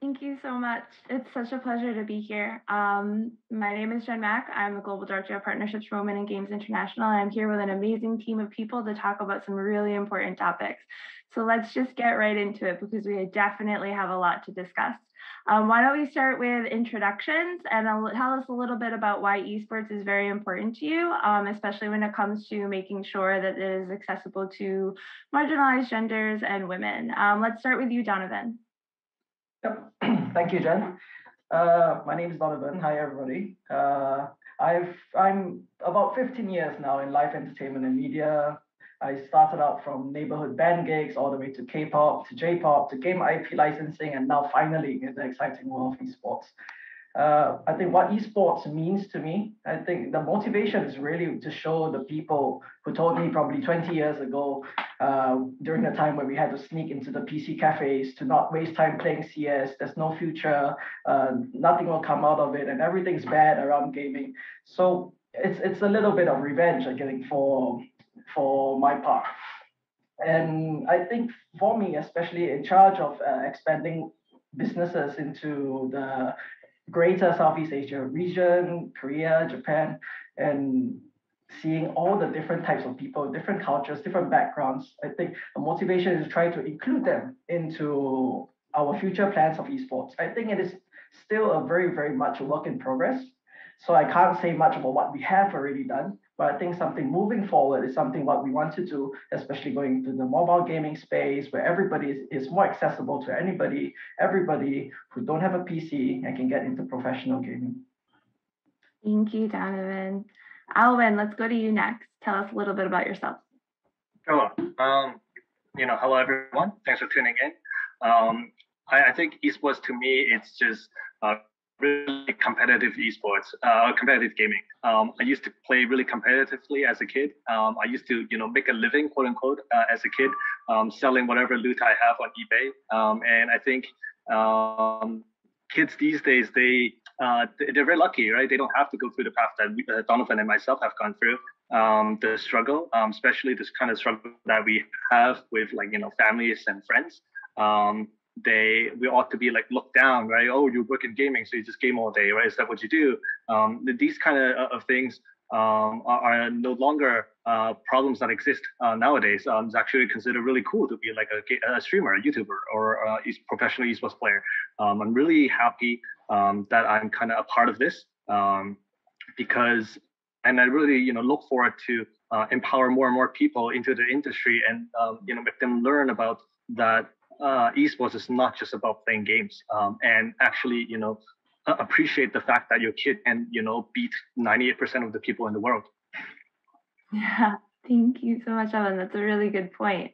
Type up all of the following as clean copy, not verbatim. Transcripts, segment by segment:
Thank you so much. It's such a pleasure to be here. My name is Jenn. I'm the Global Director of Partnerships for Women in Games International, and I'm here with an amazing team of people to talk about some really important topics. So let's just get right into it because we definitely have a lot to discuss. Why don't we start with introductions, and tell us a little bit about why esports is very important to you, especially when it comes to making sure that it is accessible to marginalized genders and women. Let's start with you, Donovan. Yep. Thank you, Jenn. My name is Donovan. Hi, everybody. I'm about 15 years now in live entertainment and media. I started out from neighborhood band gigs all the way to K-pop, to J-pop, to game IP licensing, and now finally in the exciting world of esports. I think what esports means to me, I think the motivation is really to show the people who told me probably 20 years ago, during the time when we had to sneak into the PC cafes, to not waste time playing CS, there's no future, nothing will come out of it, and everything's bad around gaming. So it's a little bit of revenge I'm getting for my part. And I think for me, especially in charge of expanding businesses into the greater Southeast Asia region, Korea, Japan, and seeing all the different types of people, different cultures, different backgrounds. I think the motivation is to try to include them into our future plans of esports. I think it is still a very, very much a work in progress. So I can't say much about what we have already done, but I think something moving forward is something what we want to do, especially going to the mobile gaming space where everybody is more accessible to everybody who don't have a PC and can get into professional gaming. Thank you, Donovan. Alwin, let's go to you next. Tell us a little bit about yourself. Sure. Hello everyone. Thanks for tuning in. I think esports to me, it's just really competitive esports, competitive gaming. I used to play really competitively as a kid. I used to, make a living, quote unquote, as a kid, selling whatever loot I have on eBay. And I think kids these days, they're very lucky, right? They don't have to go through the path that Donovan and myself have gone through. The struggle, especially this kind of struggle that we have with families and friends. We ought to be looked down, right? Oh, you work in gaming, so you just game all day, right? Is that what you do? These kind of things are no longer problems that exist nowadays. It's actually considered really cool to be like a streamer, a YouTuber, or a professional esports player. I'm really happy that I'm kind of a part of this because, and I really look forward to empower more and more people into the industry and make them learn about that. Esports is not just about playing games, and actually, appreciate the fact that your kid can, beat 98% of the people in the world. Yeah, thank you so much, Alwin. That's a really good point.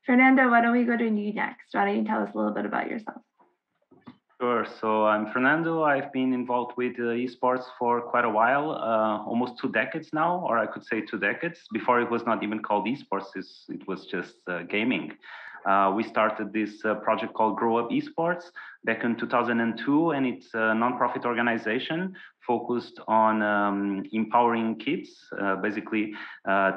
Fernando, why don't we go to you next? Why don't you tell us a little bit about yourself? Sure. So I'm Fernando. I've been involved with esports for quite a while, almost 2 decades now, or I could say 2 decades. Before it was not even called esports, it was just gaming. We started this project called Grow Up Esports back in 2002, and it's a nonprofit organization focused on empowering kids, basically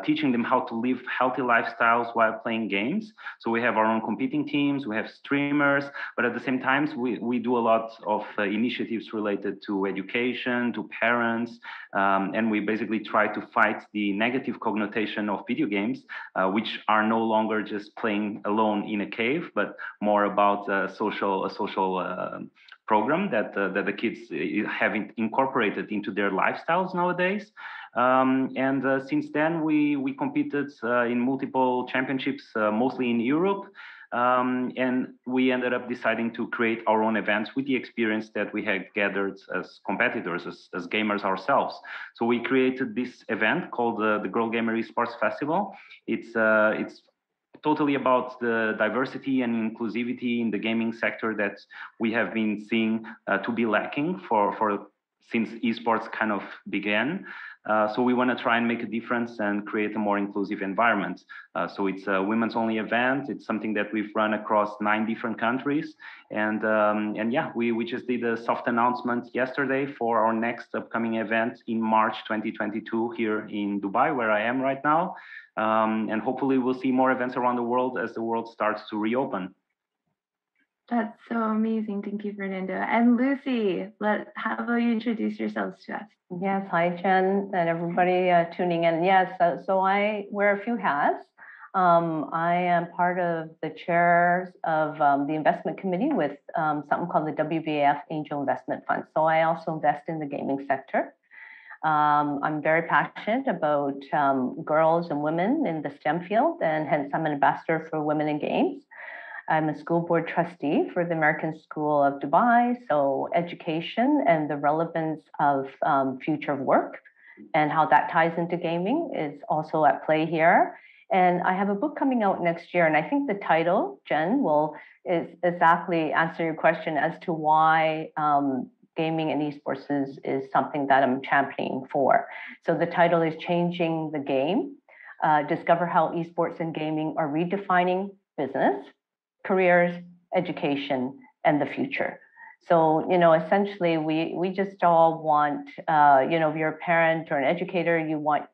teaching them how to live healthy lifestyles while playing games. So we have our own competing teams, we have streamers, but at the same time, we do a lot of initiatives related to education, to parents, and we basically try to fight the negative connotation of video games, which are no longer just playing alone in a cave, but more about a social program that the kids have incorporated into their lifestyles nowadays. Since then, we competed in multiple championships, mostly in Europe. And we ended up deciding to create our own events with the experience that we had gathered as competitors, as gamers ourselves. So we created this event called the Girl Gamer Esports Festival. It's totally about the diversity and inclusivity in the gaming sector that we have been seeing to be lacking since esports kind of began. So we want to try and make a difference and create a more inclusive environment. So it's a women's only event. It's something that we've run across 9 different countries. And yeah, we just did a soft announcement yesterday for our next upcoming event in March 2022 here in Dubai, where I am right now. And hopefully we'll see more events around the world as the world starts to reopen. That's so amazing. Thank you, Fernando. And Lucy, how about you introduce yourselves to us? Yes, hi, Jenn, and everybody tuning in. Yes, so I wear a few hats. I am part of the chairs of the investment committee with something called the WBAF Angel Investment Fund. So I also invest in the gaming sector. I'm very passionate about girls and women in the STEM field, and hence I'm an ambassador for Women in Games. I'm a school board trustee for the American School of Dubai. So education and the relevance of future of work and how that ties into gaming is also at play here. And I have a book coming out next year. And I think the title, Jenn, will is exactly answer your question as to why gaming and esports is something that I'm championing for. So the title is Changing the Game, discover how esports and gaming are redefining business, careers, education, and the future. So, essentially, we just all want, if you're a parent or an educator, you want,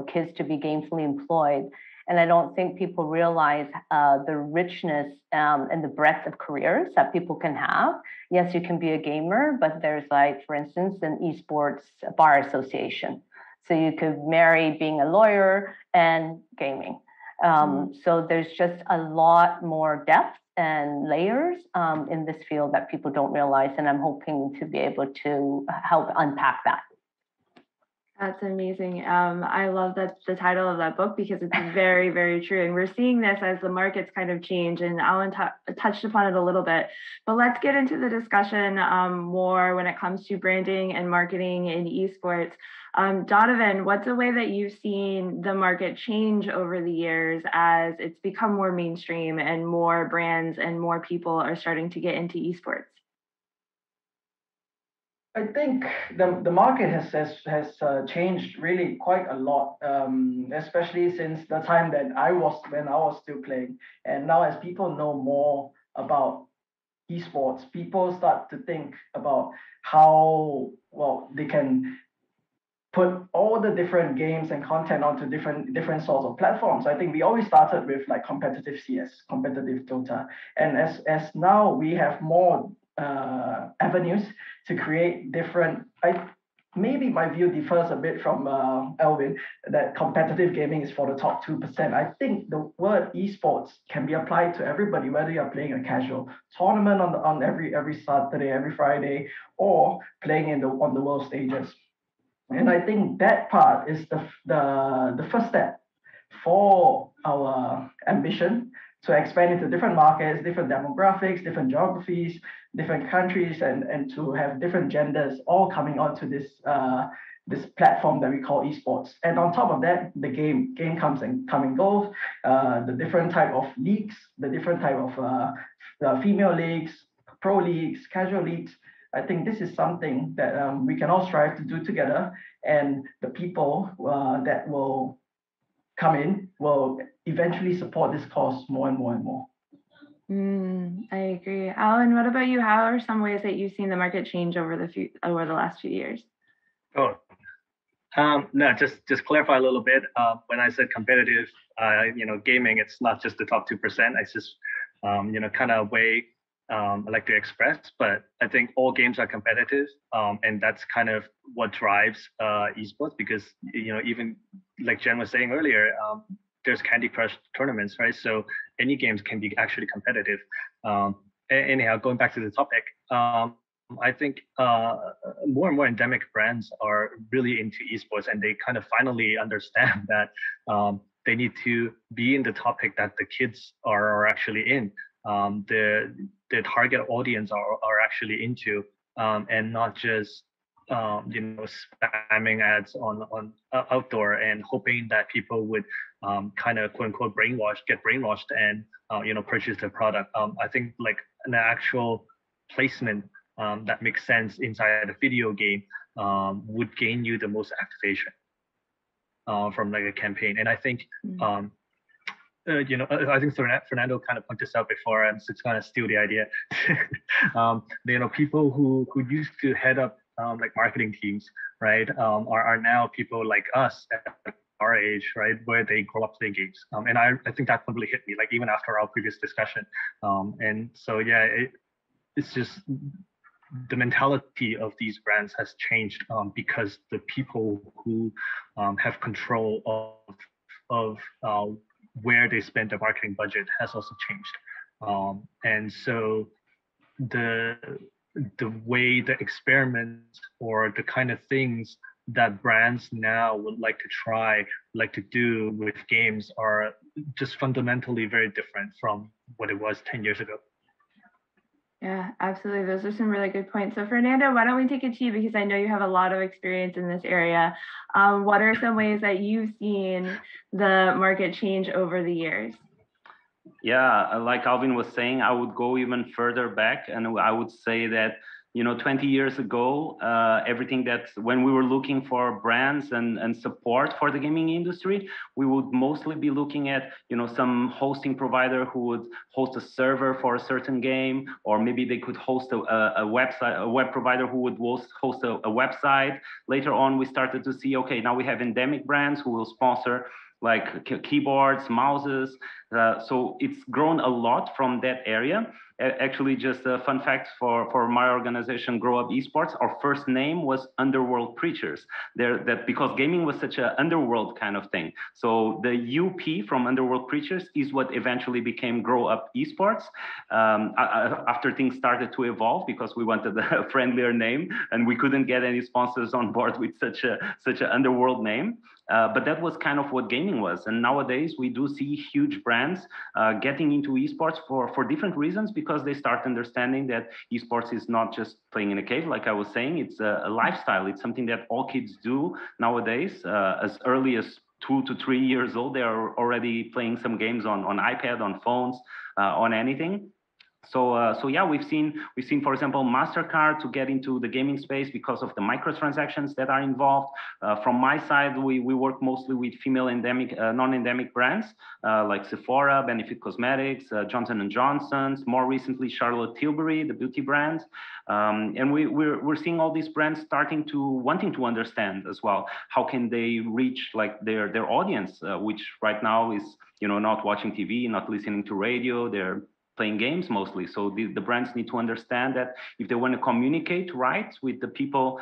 kids to be gainfully employed. And I don't think people realize the richness and the breadth of careers that people can have. Yes, you can be a gamer, but there's like, for instance, an esports bar association. So you could marry being a lawyer and gaming. So there's just a lot more depth and layers in this field that people don't realize, and I'm hoping to be able to help unpack that. That's amazing. I love the title of that book because it's very, very true. And we're seeing this as the markets kind of change, and Alwin touched upon it a little bit. But let's get into the discussion more when it comes to branding and marketing in esports. Donovan, what's a way that you've seen the market change over the years as it's become more mainstream and more brands and more people are starting to get into esports? I think the market has changed really quite a lot, especially since the time that when I was still playing. And now, as people know more about esports, people start to think about how well they can put all the different games and content onto different sorts of platforms. I think we always started with like competitive CS, competitive Dota, and as now we have more avenues to create different. Maybe my view differs a bit from Alwin, that competitive gaming is for the top 2%. I think the word esports can be applied to everybody, whether you're playing a casual tournament on every Saturday, every Friday, or playing on the world stages. And I think that part is the first step for our ambition to expand into different markets, different demographics, different geographies, different countries, and to have different genders all coming onto this platform that we call esports. And on top of that, the game come and goes, the different type of leagues, the different type of female leagues, pro leagues, casual leagues. I think this is something that we can all strive to do together, and the people that will come in will eventually support this cause more and more and more. I agree. Alwin, what about you? How are some ways that you've seen the market change over the last few years? Oh, no, just clarify a little bit. When I said competitive, gaming, it's not just the top 2%. It's just kind of way I like to express, but I think all games are competitive, and that's kind of what drives esports, because even like Jenn was saying earlier, there's Candy Crush tournaments, right? So any games can be actually competitive. Anyhow, going back to the topic, I think more and more endemic brands are really into esports, and they kind of finally understand that they need to be in the topic that the kids are actually in. The target audience are actually into, and not just spamming ads on outdoor and hoping that people would kind of quote unquote get brainwashed and purchase the product. I think like an actual placement that makes sense inside a video game would gain you the most activation from like a campaign. And I think I think Fernando kind of pointed this out before, and so it's kind of steal the idea. People who used to head up like marketing teams, right, are now people like us that our age, right, where they grow up playing games. And I think that one really hit me, like even after our previous discussion. And so, yeah, it's just the mentality of these brands has changed because the people who have control of where they spend their marketing budget has also changed. And so the way the experiments or the kind of things that brands now would like to try, like to do with games are just fundamentally very different from what it was 10 years ago. Yeah, absolutely. Those are some really good points. So Fernando, why don't we take it to you, because I know you have a lot of experience in this area. What are some ways that you've seen the market change over the years? Yeah, like Alvin was saying, I would go even further back, and I would say that 20 years ago, everything that when we were looking for brands and support for the gaming industry, we would mostly be looking at some hosting provider who would host a server for a certain game, or maybe they could host a website, a web provider who would host a website. Later on, we started to see, okay, now we have endemic brands who will sponsor like keyboards, mouses. So it's grown a lot from that area. Actually, just a fun fact for my organization, Grow Up Esports, our first name was Underworld Preachers. Because gaming was such an underworld kind of thing. So the UP from Underworld Preachers is what eventually became Grow Up Esports. After things started to evolve, because we wanted a friendlier name and we couldn't get any sponsors on board with such an underworld name. But that was kind of what gaming was. And nowadays we do see huge brands getting into esports for different reasons, because they start understanding that esports is not just playing in a cave, like I was saying. It's a lifestyle. It's something that all kids do nowadays. As early as 2 to 3 years old, they are already playing some games on iPad, on phones, on anything. So yeah, we've seen, for example, MasterCard to get into the gaming space because of the microtransactions that are involved. From my side, we work mostly with female endemic, non-endemic brands like Sephora, Benefit Cosmetics, Johnson & Johnson's, more recently Charlotte Tilbury, the beauty brand. And we're seeing all these brands wanting to understand as well, how can they reach like their audience, which right now is not watching TV, not listening to radio, they're playing games mostly. So the brands need to understand that if they want to communicate right with the people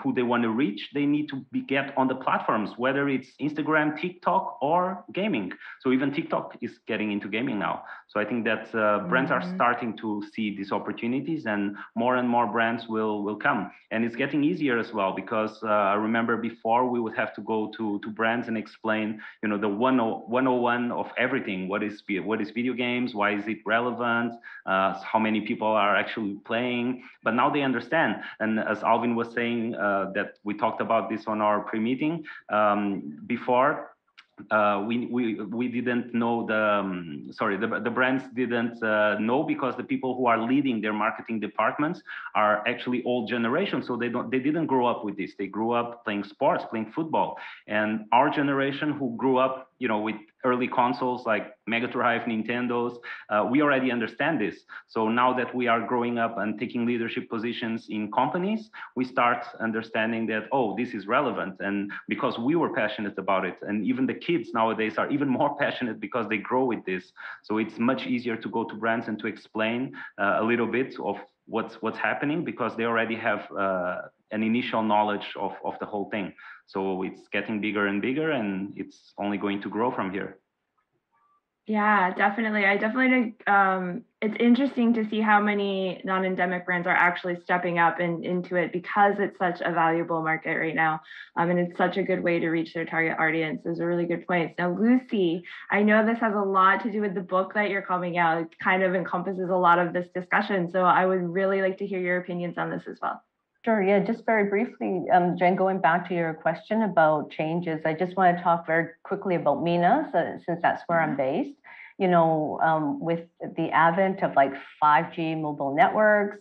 who they want to reach, they need to get on the platforms, whether it's Instagram, TikTok, or gaming. So even TikTok is getting into gaming now. So I think that brands are starting to see these opportunities, and more brands will come. And it's getting easier as well, because I remember before we would have to go to brands and explain, the 101 of everything. What is video games? Why is it relevant? How many people are actually playing? But now they understand. And as Alvin was saying, that we talked about this on our pre-meeting before. We didn't know the brands didn't know, because the people who are leading their marketing departments are actually old generation, so they didn't grow up with this. They grew up playing sports, playing football. And our generation, who grew up with early consoles like Mega Drive, Nintendos, we already understand this. So now that we are growing up and taking leadership positions in companies, we start understanding that, oh, this is relevant. And because we were passionate about it, and even the kids nowadays are even more passionate because they grow with this. So it's much easier to go to brands and to explain a little bit of what's happening, because they already have an initial knowledge of the whole thing. So it's getting bigger and bigger, and it's only going to grow from here. Yeah, definitely. I definitely think it's interesting to see how many non-endemic brands are actually stepping up into it, because it's such a valuable market right now. And it's such a good way to reach their target audience. Those are really good points. Now, Lucy, I know this has a lot to do with the book that you're coming out. It kind of encompasses a lot of this discussion. So I would really like to hear your opinions on this as well. Sure. Yeah, just very briefly, Jen, going back to your question about changes, I just want to talk very quickly about MENA, since that's where I'm based. With the advent of like 5G mobile networks,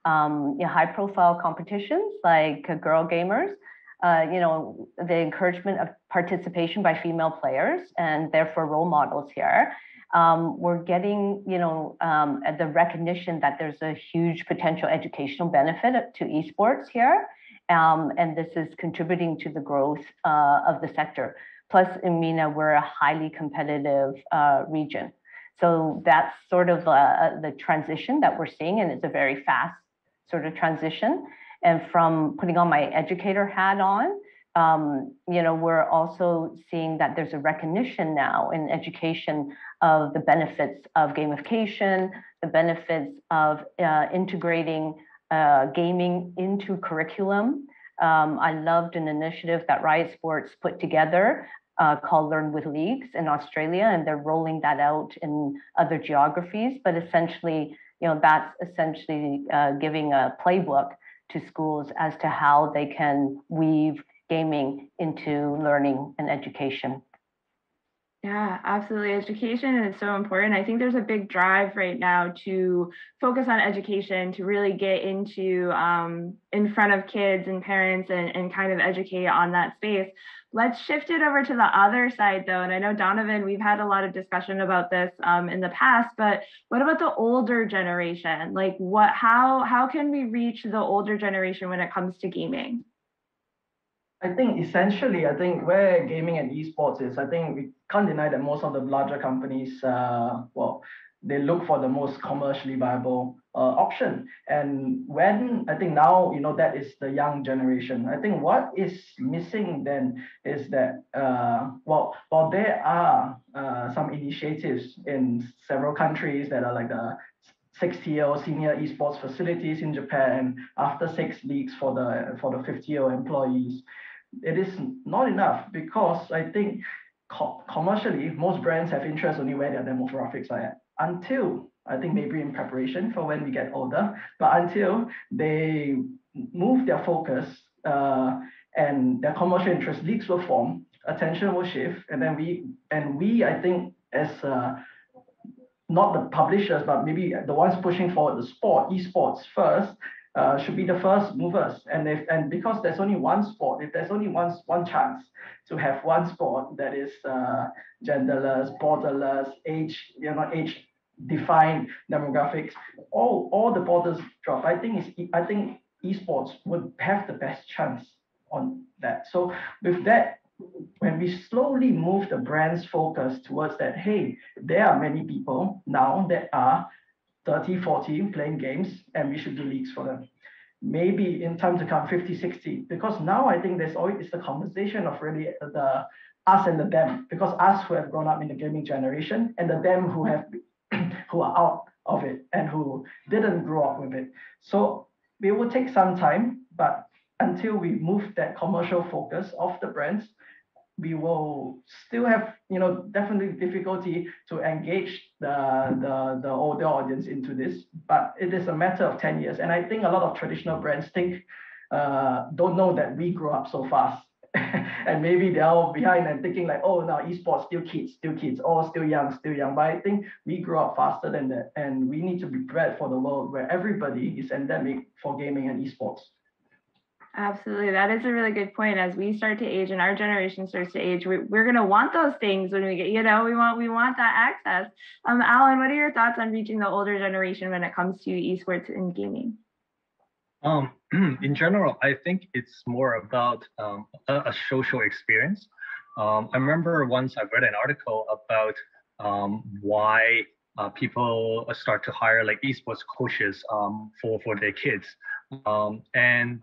high-profile competitions like Girl Gamers, the encouragement of participation by female players, and therefore role models here. We're getting, the recognition that there's a huge potential educational benefit to esports here, and this is contributing to the growth of the sector. Plus, in MENA, we're a highly competitive region. So that's sort of the transition that we're seeing, and it's a very fast sort of transition. And from putting on my educator hat on, we're also seeing that there's a recognition now in education of the benefits of gamification, the benefits of integrating gaming into curriculum. I loved an initiative that Riot Sports put together called Learn with Leagues in Australia, and they're rolling that out in other geographies. But essentially, that's essentially giving a playbook to schools as to how they can weave gaming into learning and education. Yeah, absolutely. Education is so important. I think there's a big drive right now to focus on education, to really get into in front of kids and parents and kind of educate on that space. Let's shift it over to the other side, though. And I know, Donovan, we've had a lot of discussion about this in the past, but what about the older generation? Like, how can we reach the older generation when it comes to gaming? I think essentially, where gaming and esports is, I think we can't deny that most of the larger companies, they look for the most commercially viable option. And when I think now, that is the young generation. I think what is missing then is that, while there are some initiatives in several countries that are like the 6-year senior esports facilities in Japan, after 6 leagues for the 50-year employees, it is not enough, because I think commercially most brands have interest only where their demographics are at, until I think maybe in preparation for when we get older, but until they move their focus and their commercial interest, leagues will form, attention will shift, and then we I think as not the publishers, but maybe the ones pushing forward the esports first, should be the first movers. And because there's only one sport, if there's only one chance to have one sport that is genderless, borderless, age defined demographics, all the borders drop. I think esports would have the best chance on that. So with that, when we slowly move the brand's focus towards that, hey, there are many people now that are 30, 40 playing games, and we should do leagues for them. Maybe in time to come, 50, 60, because now I think there's always the conversation of really the us and the them, because us who have grown up in the gaming generation, and the them who are out of it and who didn't grow up with it. So it will take some time, but until we move that commercial focus of the brands, we will still have, definitely difficulty to engage the older audience into this, but it is a matter of 10 years. And I think a lot of traditional brands don't know that we grew up so fast. And maybe they're all behind and thinking like, oh, now esports, still kids, oh, still young. But I think we grew up faster than that. And we need to be prepared for the world where everybody is endemic for gaming and esports. Absolutely. That is a really good point. As we start to age and our generation starts to age, we're going to want those things when we get, we want that access. Alwin, what are your thoughts on reaching the older generation when it comes to esports and gaming? In general, I think it's more about a social experience. I remember once I read an article about why people start to hire like esports coaches for their kids. And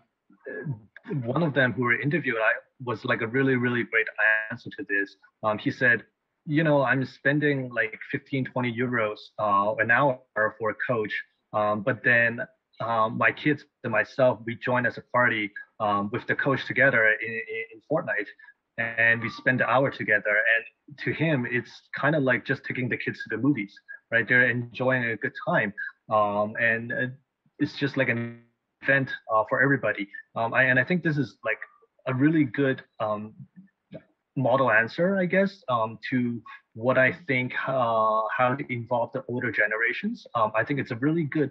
one of them who were interviewed was like a really, really great answer to this. He said, I'm spending like 15, 20 euros an hour for a coach. But then my kids and myself, we join as a party with the coach together in Fortnite, and we spend an hour together. And to him, it's kind of like just taking the kids to the movies, right? They're enjoying a good time. And it's just like an event for everybody. And I think this is like a really good model answer, I guess, to what I think how to involve the older generations. I think it's a really good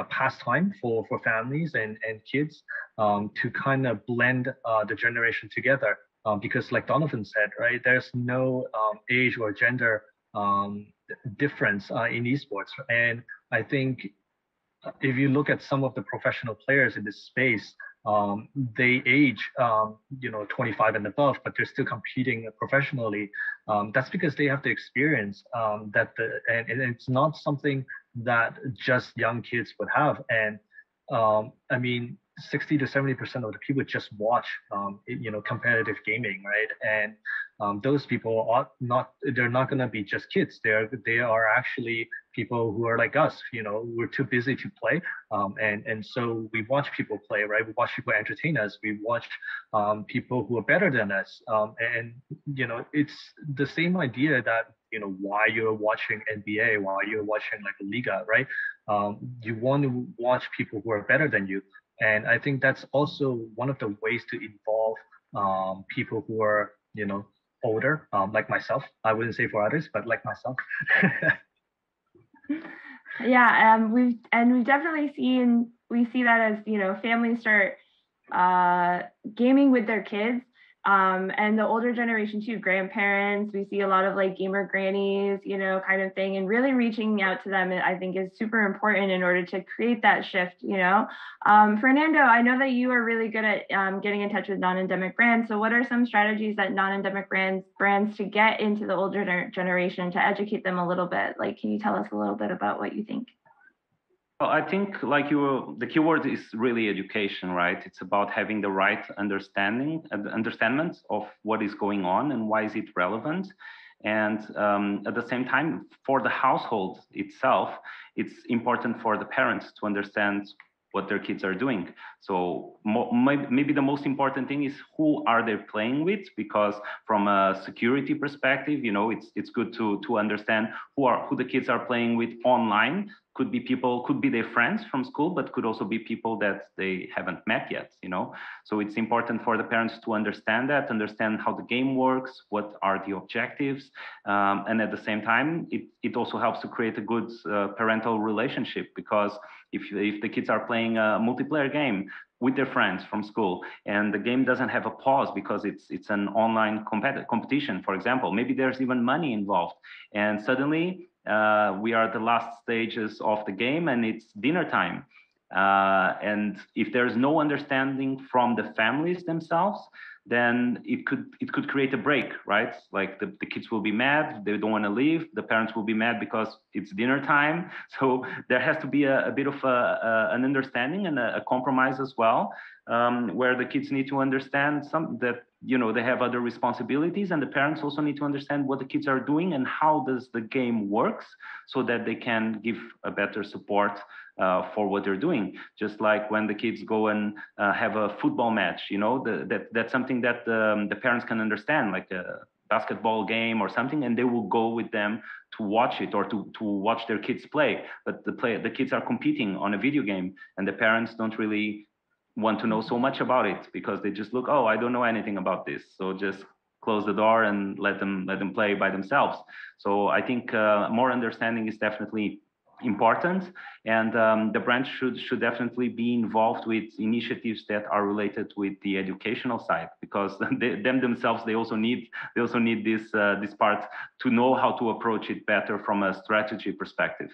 pastime for families and kids to kind of blend the generation together. Because like Donovan said, right, there's no age or gender difference in esports. And I think if you look at some of the professional players in this space, they age, 25 and above, but they're still competing professionally. That's because they have the experience and it's not something that just young kids would have. And I mean, 60 to 70% of the people just watch, competitive gaming, right? And those people are they're not going to be just kids. They are actually people who are like us. We're too busy to play, and so we watch people play, right? We watch people entertain us. We watch people who are better than us, and it's the same idea that why you're watching NBA, why you're watching like a Liga, right? You want to watch people who are better than you, and I think that's also one of the ways to involve people who are older, like myself. I wouldn't say for others, but like myself. Yeah, we've definitely see that as families start gaming with their kids, and the older generation too, grandparents. We see a lot of like gamer grannies, kind of thing, and really reaching out to them, I think, is super important in order to create that shift. Fernando, I know that you are really good at getting in touch with non-endemic brands. So what are some strategies that non-endemic brands to get into the older generation, to educate them a little bit? Like, can you tell us a little bit about what you think? Well, I think the keyword is really education, right? It's about having the right understanding of what is going on and why is it relevant. And at the same time, for the household itself, it's important for the parents to understand what their kids are doing. So maybe the most important thing is who are they playing with, because from a security perspective, it's good to understand who the kids are playing with online. Could be their friends from school, but could also be people that they haven't met yet, So it's important for the parents to understand how the game works, what are the objectives, and at the same time, it also helps to create a good parental relationship, because if the kids are playing a multiplayer game with their friends from school and the game doesn't have a pause because it's an online competition, for example, maybe there's even money involved, and suddenly we are at the last stages of the game and it's dinner time. And if there's no understanding from the families themselves, then it could create a break, right? Like the kids will be mad, they don't want to leave. The parents will be mad because it's dinner time. So there has to be a bit of an understanding and a compromise as well, where the kids need to understand that they have other responsibilities, and the parents also need to understand what the kids are doing and how does the game works, so that they can give a better support for what they're doing. Just like when the kids go and have a football match, that's something that the parents can understand, like a basketball game or something, and they will go with them to watch it or to watch their kids play. But the kids are competing on a video game, and the parents don't really want to know so much about it, because they just look, oh, I don't know anything about this, so just close the door and let them play by themselves. So I think more understanding is definitely important, and the branch should definitely be involved with initiatives that are related with the educational side, because they also need this part to know how to approach it better from a strategy perspective.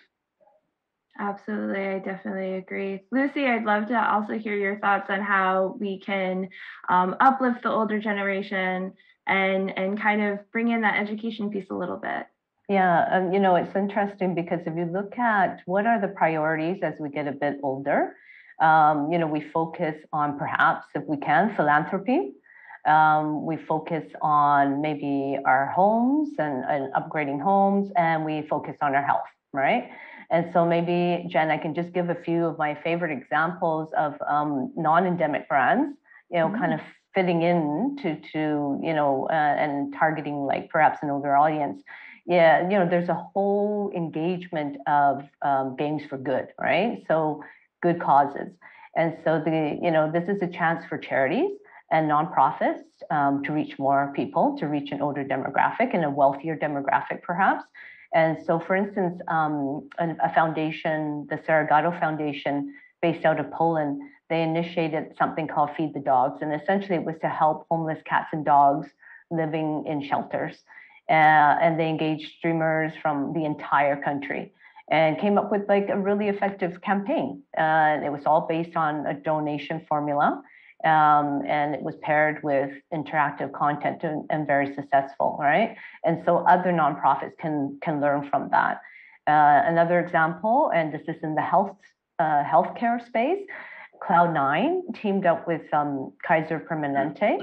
Absolutely, I definitely agree. Lucy, I'd love to also hear your thoughts on how we can uplift the older generation and kind of bring in that education piece a little bit. Yeah, it's interesting because if you look at what are the priorities as we get a bit older, we focus on, perhaps, if we can, philanthropy. We focus on maybe our homes and upgrading homes, and we focus on our health, right? And so maybe, Jenn, I can just give a few of my favorite examples of non-endemic brands, kind of fitting in to and targeting like perhaps an older audience. Yeah, there's a whole engagement of games for good, right? So good causes. And so this is a chance for charities and nonprofits to reach more people, to reach an older demographic and a wealthier demographic, perhaps. And so, for instance, a foundation, the Saragato Foundation, based out of Poland, they initiated something called Feed the Dogs. And essentially it was to help homeless cats and dogs living in shelters. And they engaged streamers from the entire country and came up with like a really effective campaign. And it was all based on a donation formula. and it was paired with interactive content and very successful, right? And so other nonprofits can learn from that. Another example, and this is in the healthcare space, Cloud9 teamed up with Kaiser Permanente,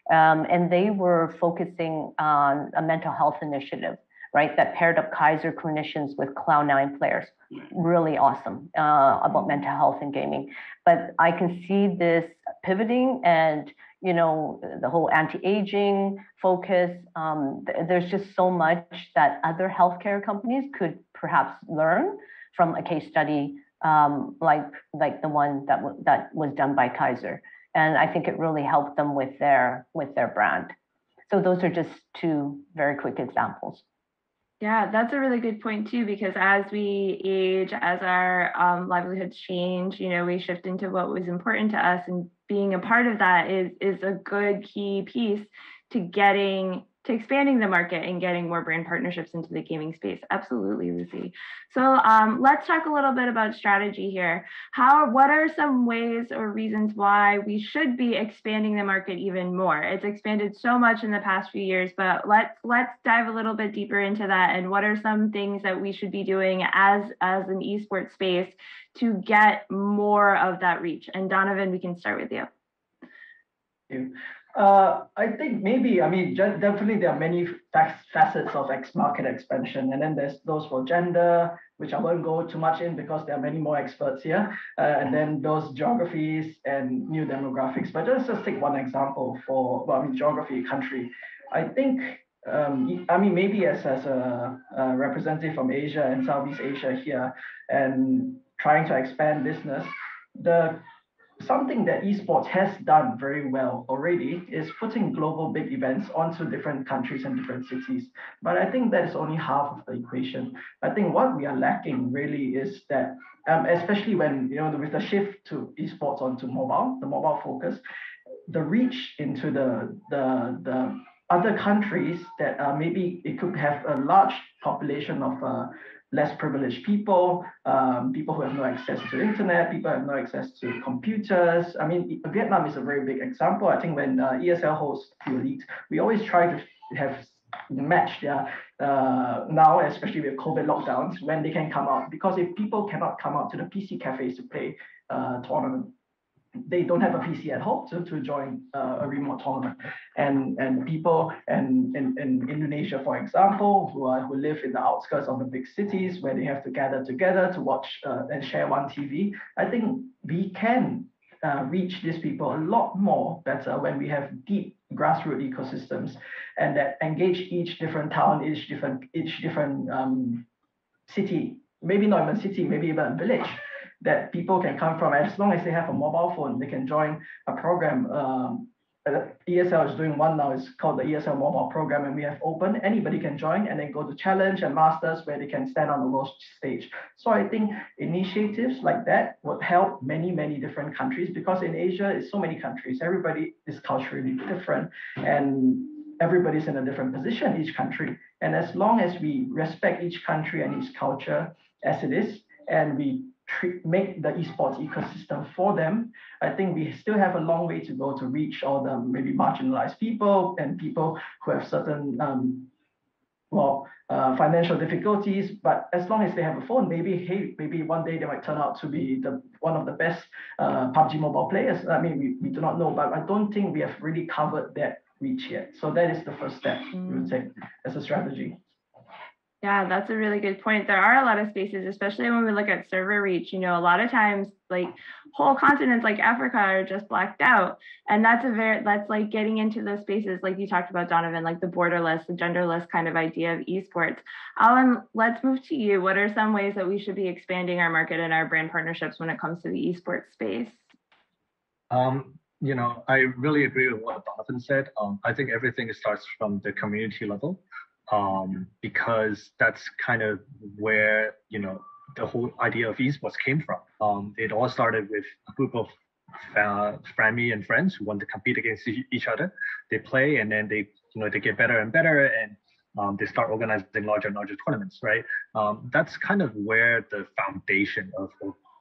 and they were focusing on a mental health initiative, right, that paired up Kaiser clinicians with Cloud9 players. Really awesome about mental health and gaming. But I can see this pivoting and, you know, the whole anti-aging focus. There's just so much that other healthcare companies could perhaps learn from a case study like the one that was done by Kaiser. And I think it really helped them with their brand. So those are just two very quick examples. Yeah, that's a really good point too, because as we age, as our livelihoods change, you know, we shift into what was important to us, and being a part of that is a good key piece to expanding the market and getting more brand partnerships into the gaming space. Absolutely, Lucy. So let's talk a little bit about strategy here. What are some ways or reasons why we should be expanding the market even more? It's expanded so much in the past few years, but let's dive a little bit deeper into that. And what are some things that we should be doing as an esports space to get more of that reach? And Donovan, we can start with you. Thank you. I think maybe, I mean, definitely there are many facets of market expansion, and then there's those for gender, which I won't go too much in because there are many more experts here, and then those geographies and new demographics. But just take one example for, well, I mean, geography, country. I think, I mean, maybe as a representative from Asia and Southeast Asia here, and trying to expand business, something that esports has done very well already is putting global big events onto different countries and different cities. But I think that is only half of the equation. I think what we are lacking really is that, especially when, you know, with the shift to esports onto mobile, the mobile focus, the reach into the other countries that maybe it could have a large population of less privileged people, people who have no access to internet, people who have no access to computers. I mean, Vietnam is a very big example. I think when ESL hosts few leagues, we always try to have match their now, especially with COVID lockdowns, when they can come out. Because if people cannot come out to the PC cafes to play tournament, they don't have a PC at home to join a remote tournament. And people in Indonesia, for example, who live in the outskirts of the big cities where they have to gather together to watch and share one TV, I think we can reach these people a lot more better when we have deep grassroots ecosystems and that engage each different town, each different city, maybe not even city, maybe even a village, that people can come from. As long as they have a mobile phone, they can join a program. ESL is doing one now, it's called the ESL mobile program, and we have open, anybody can join and then go to challenge and masters where they can stand on the world stage. So I think initiatives like that would help many different countries, because in Asia it's so many countries, everybody is culturally different and everybody's in a different position, each country. And as long as we respect each country and each culture as it is, and we make the esports ecosystem for them, I think we still have a long way to go to reach all the maybe marginalized people and people who have certain financial difficulties. But as long as they have a phone, maybe one day they might turn out to be one of the best PUBG mobile players. I mean, we do not know, but I don't think we have really covered that reach yet. So that is the first step we would take as a strategy. Yeah, that's a really good point. There are a lot of spaces, especially when we look at server reach, you know, a lot of times like whole continents like Africa are just blacked out. And that's like getting into those spaces like you talked about, Donovan, like the borderless, the genderless kind of idea of esports. Alwin, let's move to you. What are some ways that we should be expanding our market and our brand partnerships when it comes to the esports space? You know, I really agree with what Donovan said. I think everything starts from the community level. Because that's kind of where, you know, the whole idea of esports came from. It all started with a group of family and friends who want to compete against each other. They play and then they get better and better, and they start organizing larger and larger tournaments, right? That's kind of where the foundation of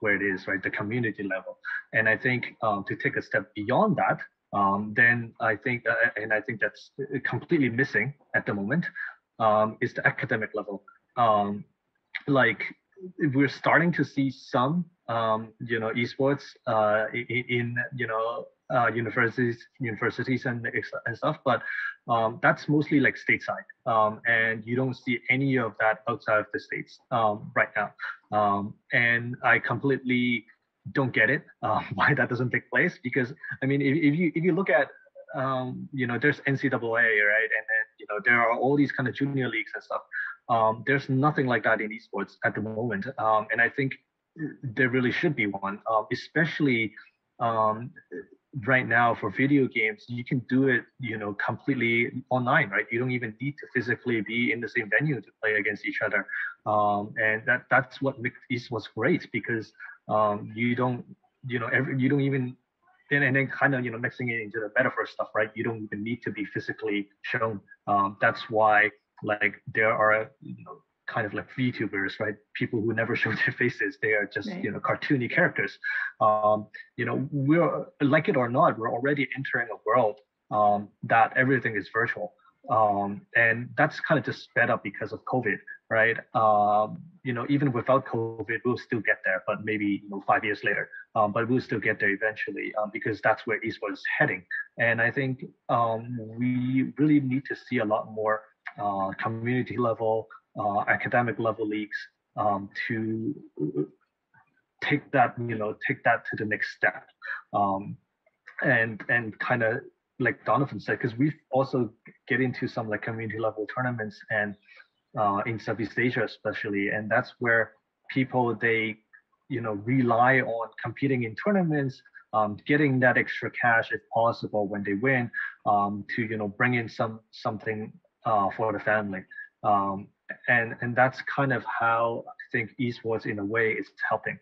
where it is, right? The community level. And I think to take a step beyond that, then I think, and I think that's completely missing at the moment, is the academic level. Like we're starting to see some, esports in universities and stuff, but that's mostly like stateside, and you don't see any of that outside of the states right now. And I completely don't get it why that doesn't take place, because I mean, if you look at there's NCAA, right, and then there are all these kind of junior leagues and stuff. There's nothing like that in esports at the moment, and I think there really should be one, especially right now for video games. You can do it, completely online, right? You don't even need to physically be in the same venue to play against each other, and that's what makes esports great, because you don't, you don't even. And then kind of mixing it into the metaverse stuff, right? You don't even need to be physically shown. That's why like there are kind of like VTubers, right? People who never show their faces. They are just Right. cartoony characters. We're, like it or not, we're already entering a world that everything is virtual, and that's kind of just sped up because of COVID, right? Even without COVID, we'll still get there, but maybe 5 years later. But we'll still get there eventually, because that's where esports is heading. And I think we really need to see a lot more community level, academic level leagues to take that to the next step, and kind of like Donovan said, because we've also get into some like community level tournaments and in Southeast Asia especially, and that's where people they rely on competing in tournaments, getting that extra cash if possible when they win, to bring in something for the family, and that's kind of how I think esports in a way is helping.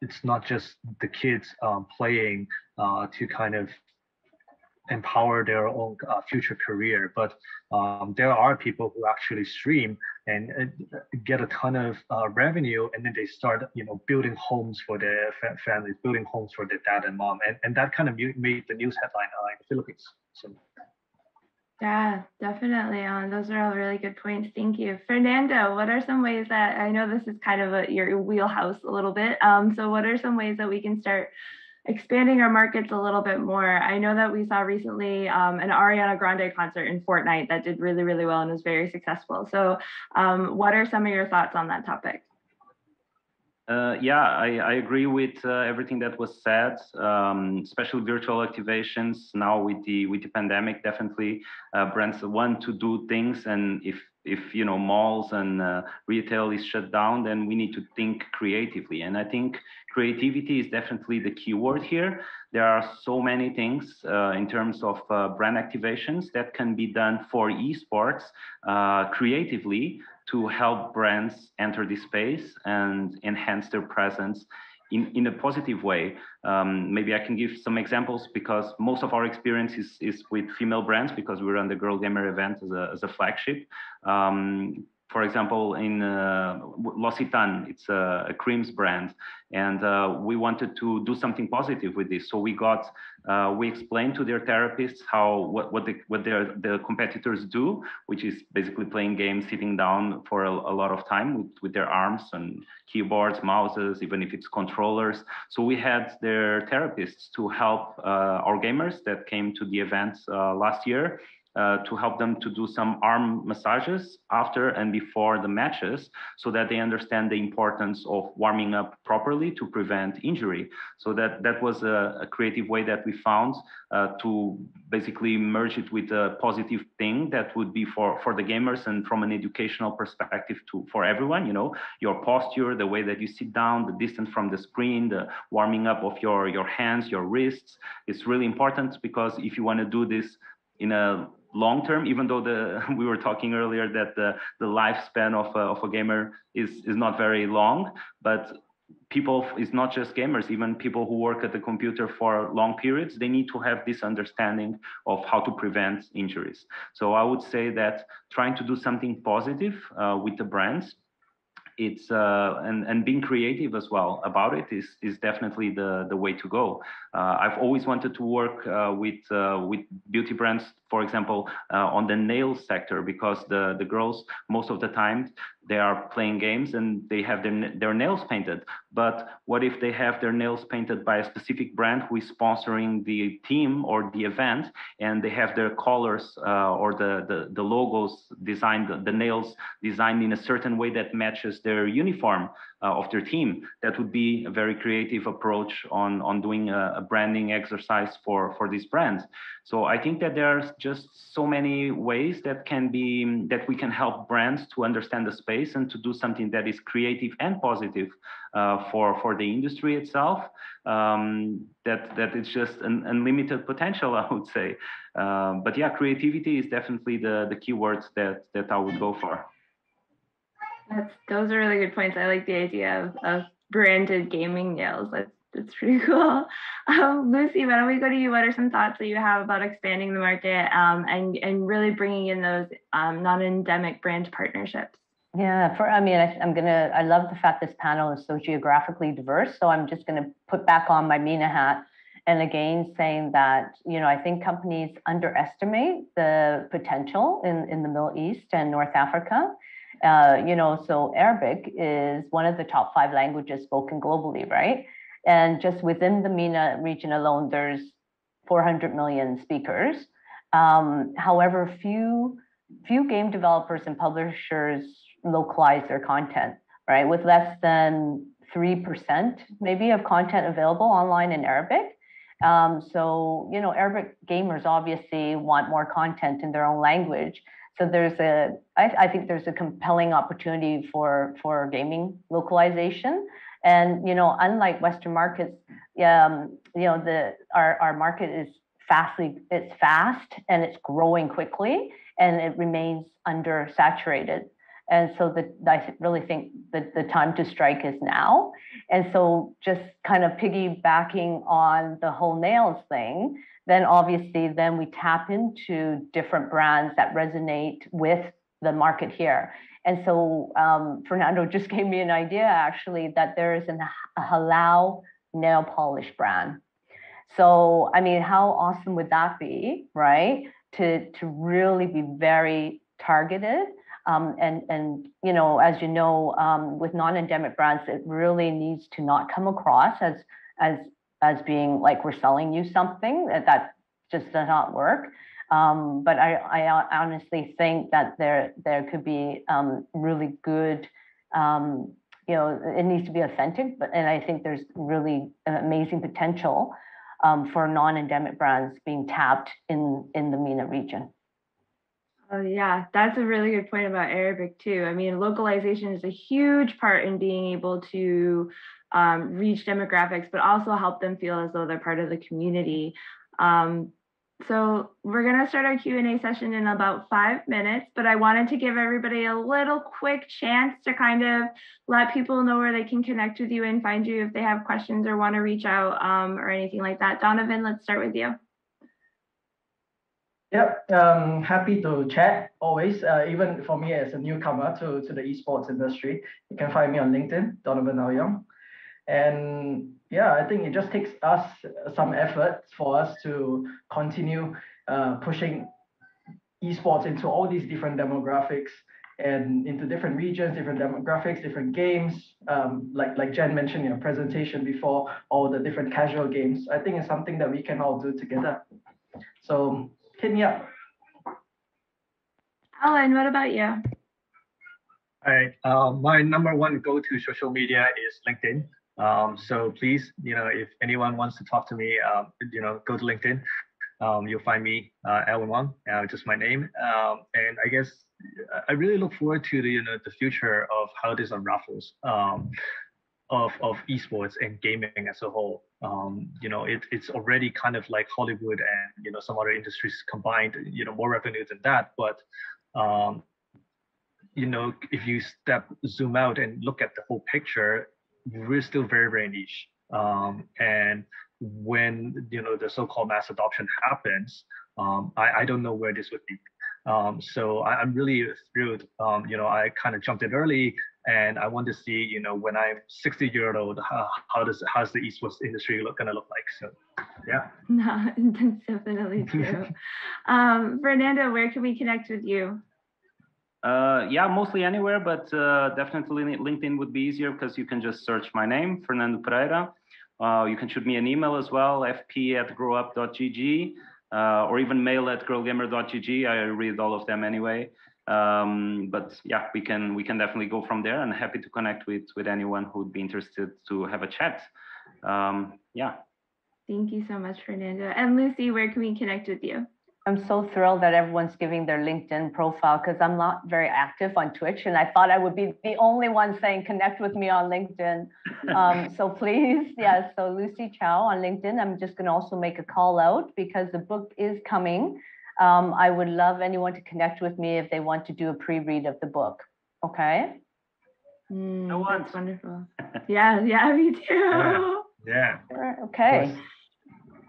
It's not just the kids playing to kind of empower their own future career, but there are people who actually stream and get a ton of revenue, and then they start building homes for their families, building homes for their dad and mom, and that kind of made the news headline in the Philippines. So Yeah, definitely. Those are all really good points. Thank you. Fernando, what are some ways that, I know this is kind of your wheelhouse a little bit. So what are some ways that we can start expanding our markets a little bit more? I know that we saw recently an Ariana Grande concert in Fortnite that did really, really well and was very successful. So what are some of your thoughts on that topic? Yeah, I agree with everything that was said, especially virtual activations. Now with the pandemic, definitely brands want to do things, and if malls and retail is shut down, then we need to think creatively. And I think creativity is definitely the key word here. There are so many things in terms of brand activations that can be done for esports creatively, to help brands enter the space and enhance their presence in a positive way. Maybe I can give some examples, because most of our experience is with female brands, because we run the Girl Gamer event as a flagship. For example, in L'Occitane, it's a creams brand, and we wanted to do something positive with this. So we explained to their therapists what the competitors do, which is basically playing games, sitting down for a lot of time with their arms and keyboards, mouses, even if it's controllers. So we had their therapists to help our gamers that came to the event last year, to help them to do some arm massages after and before the matches, so that they understand the importance of warming up properly to prevent injury. So that was a creative way that we found to basically merge it with a positive thing that would be for the gamers, and from an educational perspective for everyone. Your posture, the way that you sit down, the distance from the screen, the warming up of your hands, your wrists. It's really important, because if you want to do this in a long term, even though we were talking earlier that the lifespan of a gamer is not very long, but people, it's not just gamers, even people who work at the computer for long periods, they need to have this understanding of how to prevent injuries. So I would say that trying to do something positive with the brands, it's and being creative as well about it is definitely the way to go. I've always wanted to work with beauty brands, for example, on the nails sector, because the girls most of the time they are playing games and they have their nails painted. But what if they have their nails painted by a specific brand who is sponsoring the team or the event, and they have their colors or the logos designed, the nails designed in a certain way that matches their uniform of their team? That would be a very creative approach on doing a branding exercise for these brands. So I think that there's just so many ways that we can help brands to understand the space and to do something that is creative and positive for the industry itself. That it's just an unlimited potential, I would say. But yeah, creativity is definitely the keywords that I would go for. Those are really good points. I like the idea of branded gaming nails. That's pretty cool. Lucy, why don't we go to you? What are some thoughts that you have about expanding the market and really bringing in those non-endemic brand partnerships? Yeah, I love the fact this panel is so geographically diverse. So I'm just gonna put back on my MENA hat, and again saying that, I think companies underestimate the potential in the Middle East and North Africa. So Arabic is one of the top 5 languages spoken globally, right? And just within the MENA region alone, there's 400 million speakers. However, few game developers and publishers localize their content, right? With less than 3% maybe of content available online in Arabic. So, Arabic gamers obviously want more content in their own language. So I think there's a compelling opportunity for gaming localization. And, unlike Western markets, our market is it's fast and it's growing quickly, and it remains undersaturated. And so I really think that the time to strike is now. And so just kind of piggybacking on the whole nails thing, then obviously we tap into different brands that resonate with the market here. And so Fernando just gave me an idea, actually, that there is a halal nail polish brand. So, how awesome would that be, right? To really be very targeted. And as with non-endemic brands, it really needs to not come across as being like we're selling you something. That just does not work. But I honestly think that there could be really good, it needs to be authentic, and I think there's really amazing potential for non-endemic brands being tapped in the MENA region. Oh yeah, that's a really good point about Arabic too. Localization is a huge part in being able to reach demographics, but also help them feel as though they're part of the community. So we're going to start our Q&A session in about 5 minutes, but I wanted to give everybody a little quick chance to kind of let people know where they can connect with you and find you if they have questions or want to reach out or anything like that. Donovan, let's start with you. Yep, happy to chat always. Even for me as a newcomer to the esports industry, you can find me on LinkedIn, Donovan Auyong. And yeah, I think it just takes us some effort for us to continue pushing esports into all these different demographics and into different regions, different demographics, different games. Like Jenn mentioned in her presentation before, all the different casual games. I think it's something that we can all do together. So hit me up. Alwin, what about you? All right. My number one go-to social media is LinkedIn. So please, if anyone wants to talk to me, go to LinkedIn. You'll find me, Alwin Wong, just my name. And I guess I really look forward to the future of how this unravels of esports and gaming as a whole. It's already kind of like Hollywood and some other industries combined. More revenue than that, but if you zoom out and look at the whole picture, we're still very, very niche. And when the so-called mass adoption happens, I don't know where this would be. So I'm really thrilled. I kind of jumped in early, and I want to see, when I'm 60-year old, how's the esports industry gonna look like? So, yeah. No, that's definitely true. Fernando, where can we connect with you? Yeah, mostly anywhere, but definitely LinkedIn would be easier because you can just search my name, Fernando Pereira. You can shoot me an email as well, fp@growup.gg, or even mail@girlgamer.gg. I read all of them anyway. But yeah, we can definitely go from there, and happy to connect with anyone who would be interested to have a chat. Yeah. Thank you so much, Fernando. And Lucy, where can we connect with you? I'm so thrilled that everyone's giving their LinkedIn profile because I'm not very active on Twitch, and I thought I would be the only one saying connect with me on LinkedIn. So please, yeah, so Lucy Chow on LinkedIn. I'm just going to also make a call out because the book is coming. I would love anyone to connect with me if they want to do a pre-read of the book. Okay? That's wonderful. Yeah, me too. Yeah. Okay.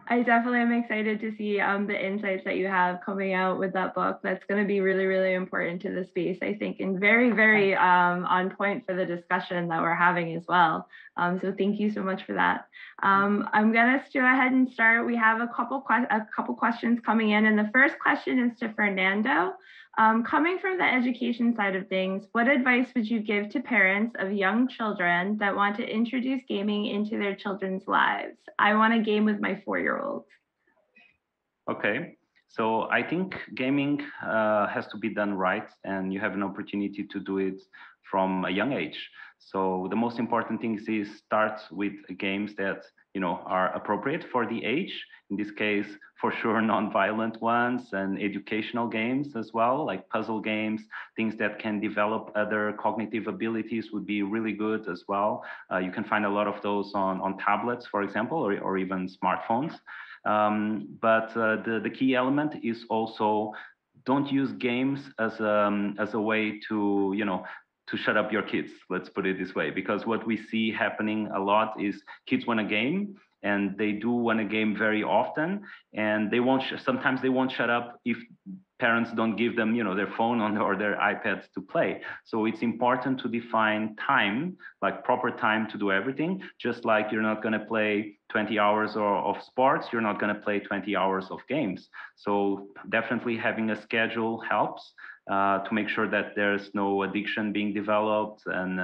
I definitely am excited to see the insights that you have coming out with that book. That's going to be really, really important to the space, I think, and very, very on point for the discussion that we're having as well. So thank you so much for that. I'm going to go ahead and start. We have a couple questions coming in, and the first question is to Fernando. Coming from the education side of things, what advice would you give to parents of young children that want to introduce gaming into their children's lives? I want to game with my 4-year-old. Okay, so I think gaming has to be done right, and you have an opportunity to do it from a young age. So the most important thing is start with games that are appropriate for the age. In this case, for sure, non-violent ones, and educational games as well, like puzzle games, things that can develop other cognitive abilities would be really good as well. You can find a lot of those on tablets, for example, or even smartphones. But the key element is also don't use games as a way to shut up your kids, let's put it this way, because what we see happening a lot is kids want a game, and they do want a game very often, and sometimes they won't shut up if parents don't give them their phone or their iPads to play. So it's important to define time, like proper time to do everything. Just like you're not going to play 20 hours of sports, you're not going to play 20 hours of games. So definitely having a schedule helps. To make sure that there's no addiction being developed, and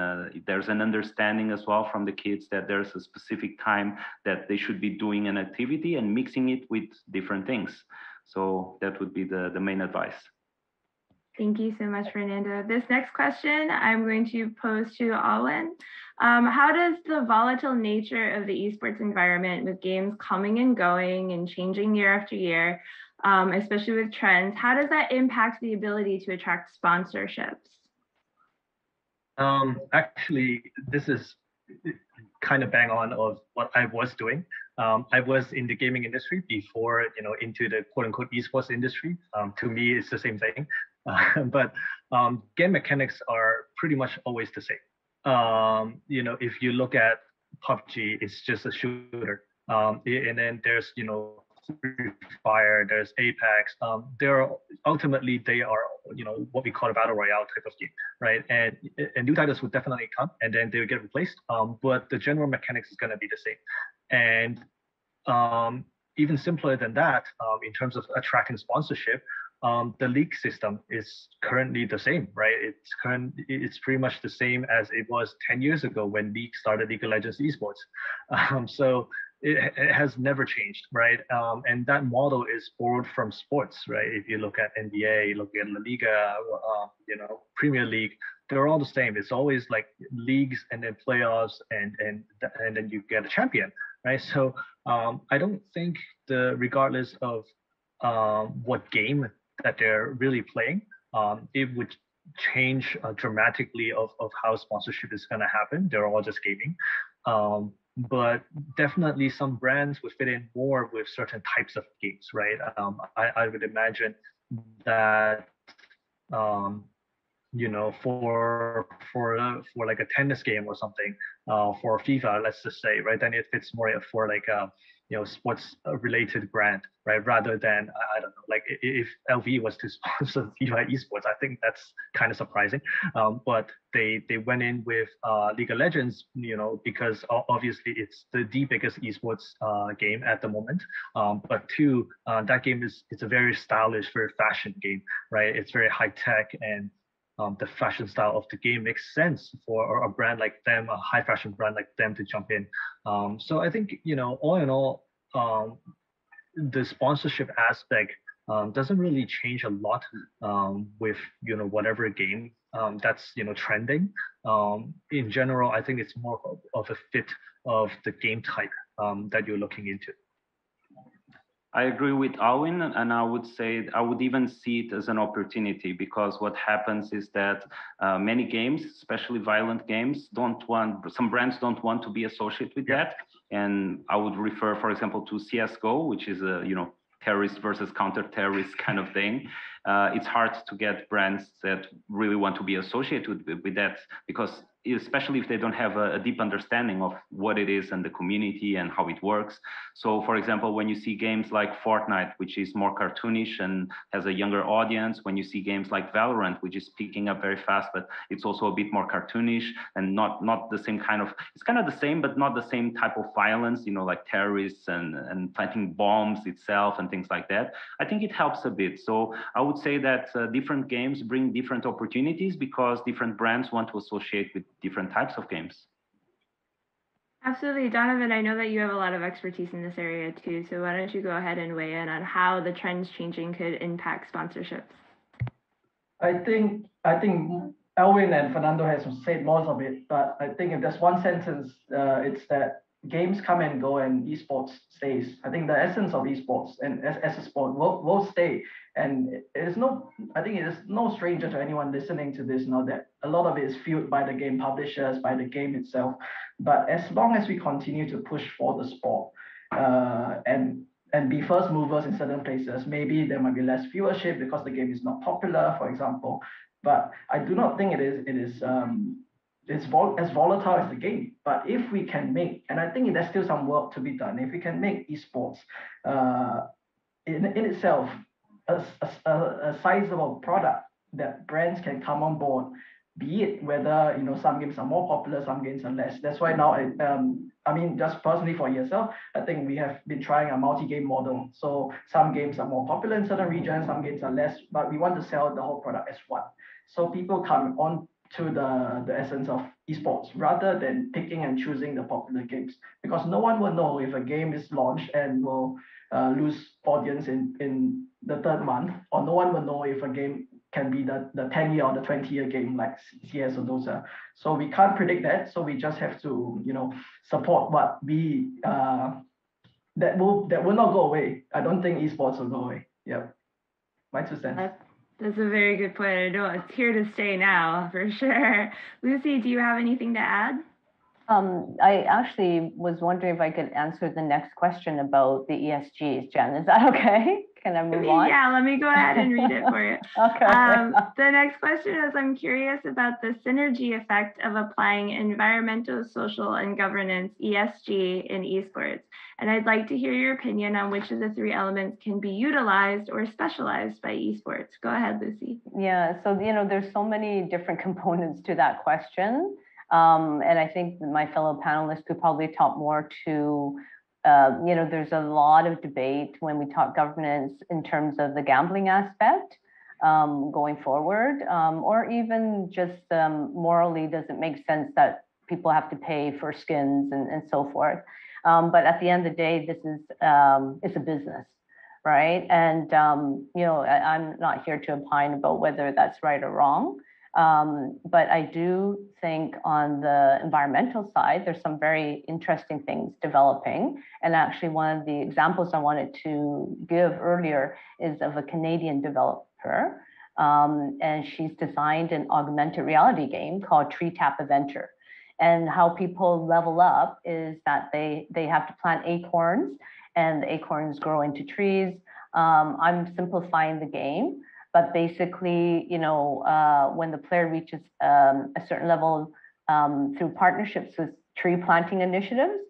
there's an understanding as well from the kids that there's a specific time that they should be doing an activity and mixing it with different things. So that would be the main advice. Thank you so much, Fernando. This next question I'm going to pose to Alwin. How does the volatile nature of the esports environment, with games coming and going and changing year after year, especially with trends, how does that impact the ability to attract sponsorships? Actually, this is kind of bang on of what I was doing. I was in the gaming industry before, into the quote unquote esports industry. To me, it's the same thing. But game mechanics are pretty much always the same. If you look at PUBG, it's just a shooter. And then there's, Free Fire, there's Apex. Ultimately they are, what we call a battle royale type of game, right? And new titles would definitely come, and then they would get replaced. But the general mechanics is going to be the same. And even simpler than that, in terms of attracting sponsorship, the league system is currently the same, right? It's pretty much the same as it was 10 years ago when League started League of Legends Esports. So it has never changed, right? And that model is borrowed from sports, right? If you look at NBA, look at La Liga, Premier League, they're all the same. It's always like leagues and then playoffs, and then you get a champion, right? So I don't think regardless of what game that they're really playing, it would change dramatically of how sponsorship is going to happen. They're all just gaming. But definitely some brands would fit in more with certain types of games, right? I would imagine that for like a tennis game or something, for FIFA, let's just say, right? Then it fits more for like sports related brand, right? Rather than, I don't know, like if LV was to sponsor Levi Esports, I think that's kind of surprising. But they went in with League of Legends, because obviously it's the biggest esports game at the moment. But two, that game it's a very stylish, very fashion game, right? It's very high tech, and the fashion style of the game makes sense for a brand like them, a high fashion brand like them, to jump in. So I think, all in all, the sponsorship aspect doesn't really change a lot with whatever game that's trending. In general, I think it's more of a fit of the game type that you're looking into. I agree with Alwin, and I would say I would even see it as an opportunity, because what happens is that many games, especially violent games, some brands don't want to be associated with that. And I would refer, for example, to CS:GO, which is a terrorist versus counter-terrorist kind of thing. It's hard to get brands that really want to be associated with that, because especially if they don't have a deep understanding of what it is and the community and how it works. So for example, when you see games like Fortnite, which is more cartoonish and has a younger audience, when you see games like Valorant, which is picking up very fast, but it's also a bit more cartoonish and not the same kind of, it's kind of the same, but not the same type of violence, like terrorists and planting bombs itself and things like that. I think it helps a bit. So I would say that different games bring different opportunities, because different brands want to associate with different types of games. Absolutely. Donovan, I know that you have a lot of expertise in this area too, so why don't you go ahead and weigh in on how the trends changing could impact sponsorships? I think Alwin and Fernando has said most of it, but I think if there's one sentence, it's that games come and go and esports stays. I think the essence of esports and as a sport will stay. And I think it is no stranger to anyone listening to this now that a lot of it is fueled by the game publishers, by the game itself. But as long as we continue to push for the sport and be first movers in certain places, maybe there might be less viewership because the game is not popular, for example. But I do not think it is as volatile as the game. But if we can make, and I think there's still some work to be done, if we can make esports in itself a sizable product that brands can come on board, be it whether some games are more popular, some games are less. That's why now I mean, just personally for ESL, I think we have been trying a multi-game model. So some games are more popular in certain regions, some games are less, but we want to sell the whole product as one. So people come on to the essence of esports rather than picking and choosing the popular games, because no one will know if a game is launched and will lose audience in the third month, or no one will know if a game can be the 10-year or the 20-year game like CS or Dota. So we can't predict that. So we just have to support what we that will not go away. I don't think esports will go away. Yeah, my 2 cents. That's a very good point. I know it's here to stay now, for sure. Lucy, do you have anything to add? I actually was wondering if I could answer the next question about the ESGs. Jen, is that okay? Can I move on? Yeah, let me go ahead and read it for you. Okay. The next question is, I'm curious about the synergy effect of applying environmental, social, and governance, ESG, in esports. And I'd like to hear your opinion on which of the 3 elements can be utilized or specialized by esports. Go ahead, Lucy. Yeah, so there's so many different components to that question. And I think my fellow panelists could probably talk more to, there's a lot of debate when we talk governance in terms of the gambling aspect going forward, or even just morally, does it make sense that people have to pay for skins and so forth? But at the end of the day, this is it's a business, right? And I'm not here to opine about whether that's right or wrong. But I do think on the environmental side, there's some very interesting things developing. And actually, one of the examples I wanted to give earlier is of a Canadian developer. And she's designed an augmented reality game called Treetap Adventure. And how people level up is that they have to plant acorns, and the acorns grow into trees. I'm simplifying the game. But basically, when the player reaches a certain level through partnerships with tree planting initiatives,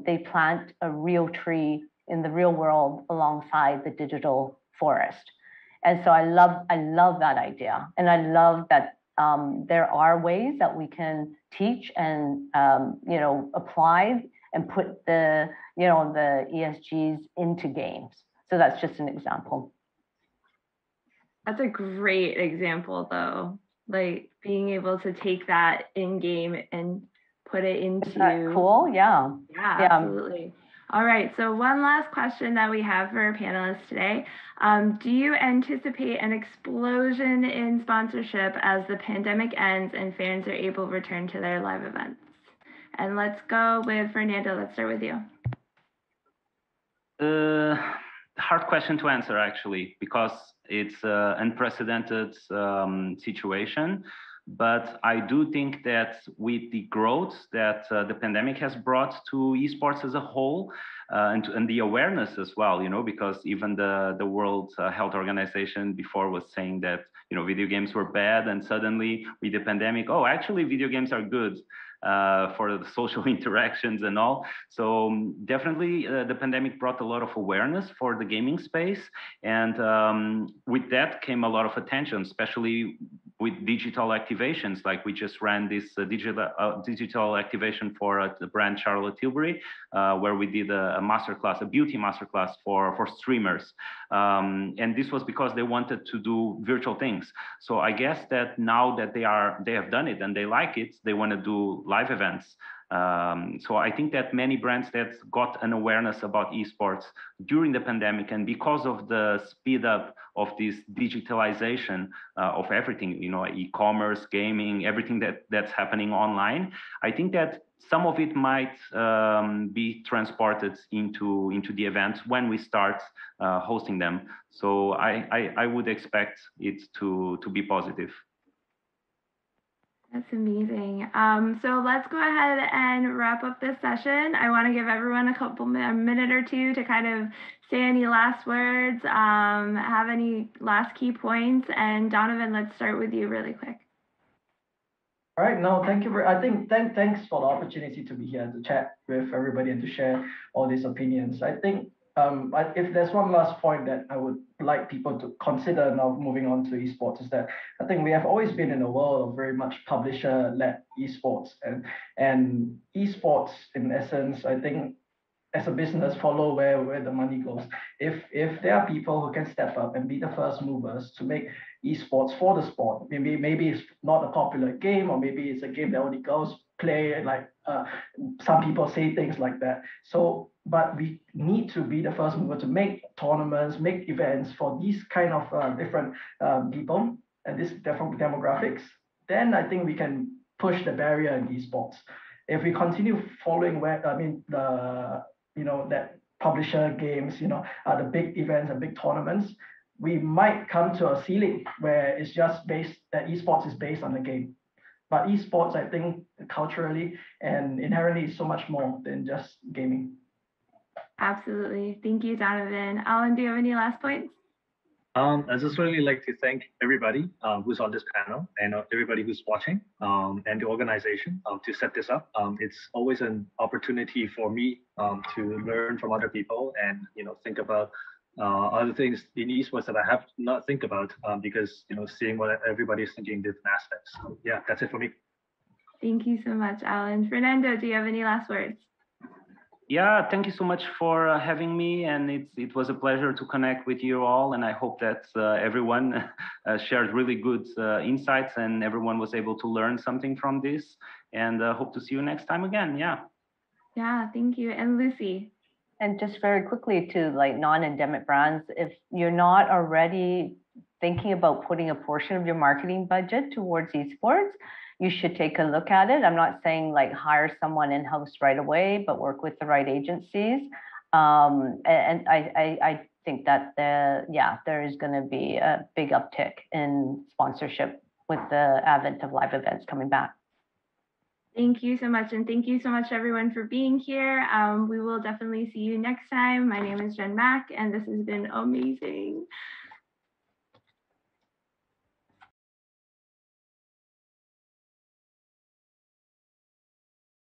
they plant a real tree in the real world alongside the digital forest. And so I love that idea. And I love that there are ways that we can teach and, apply and put the ESGs into games. So that's just an example. That's a great example, though. Like being able to take that in game and put it into. Isn't that cool? Yeah. Yeah, absolutely. All right. So one last question that we have for our panelists today. Do you anticipate an explosion in sponsorship as the pandemic ends and fans are able to return to their live events? And let's go with Fernando. Let's start with you. Hard question to answer, actually, because it's an unprecedented situation. But I do think that with the growth that the pandemic has brought to esports as a whole, and the awareness as well, because even the World Health Organization before was saying that, video games were bad, and suddenly with the pandemic, oh, actually video games are good. For the social interactions and all. So definitely the pandemic brought a lot of awareness for the gaming space. And with that came a lot of attention, especially with digital activations. Like we just ran this digital activation for the brand Charlotte Tilbury, where we did a masterclass, a beauty masterclass for streamers. And this was because they wanted to do virtual things. So I guess that now that they have done it and they like it, they want to do live events. So I think that many brands that got an awareness about esports during the pandemic, and because of the speed up of this digitalization of everything, e-commerce, gaming, everything that's happening online, I think that some of it might be transported into the events when we start hosting them. So I would expect it to be positive. That's amazing. So let's go ahead and wrap up this session. I want to give everyone a minute or two to kind of say any last words, have any last key points. And Donovan, let's start with you really quick. All right, no, thank you. I think thanks for the opportunity to be here to chat with everybody and to share all these opinions. I think if there's one last point that I would like people to consider now moving on to esports is that I think we have always been in a world of very much publisher-led esports, and esports in essence, I think as a business follow where the money goes. If there are people who can step up and be the first movers to make esports for the sport, maybe it's not a popular game, or maybe it's a game that only girls play, like some people say things like that. So, but we need to be the first mover to make tournaments, make events for these kind of different people and these different demographics. Then I think we can push the barrier in esports. If we continue following that publisher games, are the big events and big tournaments, we might come to a ceiling where it's just that esports is based on the game. But esports, I think, culturally and inherently is so much more than just gaming. Absolutely. Thank you, Donovan. Alwin, do you have any last points? I just really like to thank everybody who's on this panel and everybody who's watching and the organization to set this up. It's always an opportunity for me to learn from other people and think about other things in esports that I have not think about because seeing what everybody is thinking in different aspects. So, yeah, that's it for me. Thank you so much, Alwin. Fernando, do you have any last words? Yeah, thank you so much for having me, and it was a pleasure to connect with you all, and I hope that everyone shared really good insights and everyone was able to learn something from this, and hope to see you next time again. Yeah, thank you. And Lucy? And just very quickly to like non-endemic brands, if you're not already thinking about putting a portion of your marketing budget towards esports, you should take a look at it. I'm not saying like hire someone in-house right away, but work with the right agencies. And I think that there is going to be a big uptick in sponsorship with the advent of live events coming back. Thank you so much. And thank you so much, everyone, for being here. We will definitely see you next time. My name is Jenn Mack, and this has been amazing.